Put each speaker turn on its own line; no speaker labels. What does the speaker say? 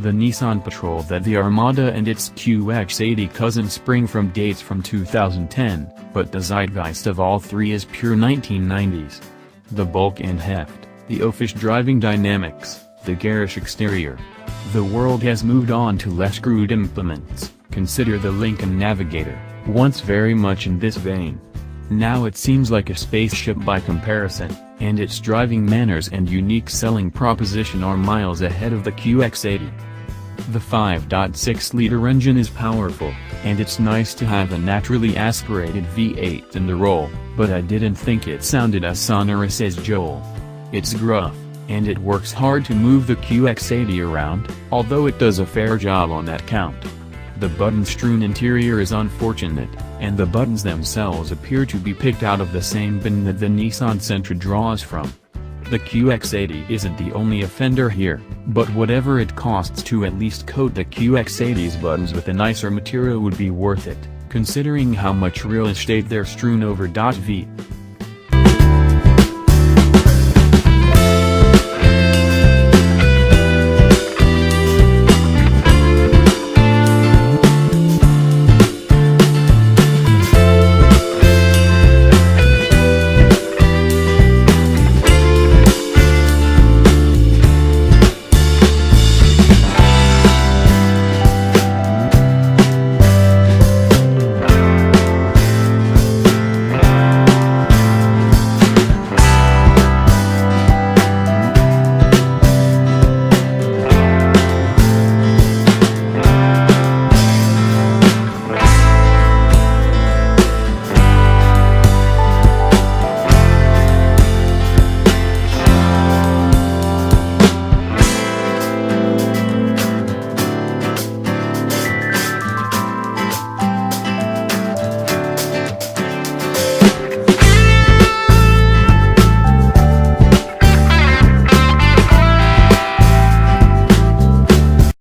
The Nissan Patrol that the Armada and its QX80 cousin spring from dates from 2010, but the zeitgeist of all three is pure 1990s. The bulk and heft, the oafish driving dynamics, the garish exterior. The world has moved on to less crude implements. Consider the Lincoln Navigator, once very much in this vein. Now it seems like a spaceship by comparison, and its driving manners and unique selling proposition are miles ahead of the QX80. The 5.6-liter engine is powerful, and it's nice to have a naturally aspirated V8 in the role, but I didn't think it sounded as sonorous as Joel. It's gruff, and it works hard to move the QX80 around, although it does a fair job on that count. The button-strewn interior is unfortunate, and the buttons themselves appear to be picked out of the same bin that the Nissan Sentra draws from. The QX80 isn't the only offender here, but whatever it costs to at least coat the QX80's buttons with a nicer material would be worth it, considering how much real estate they're strewn over. V.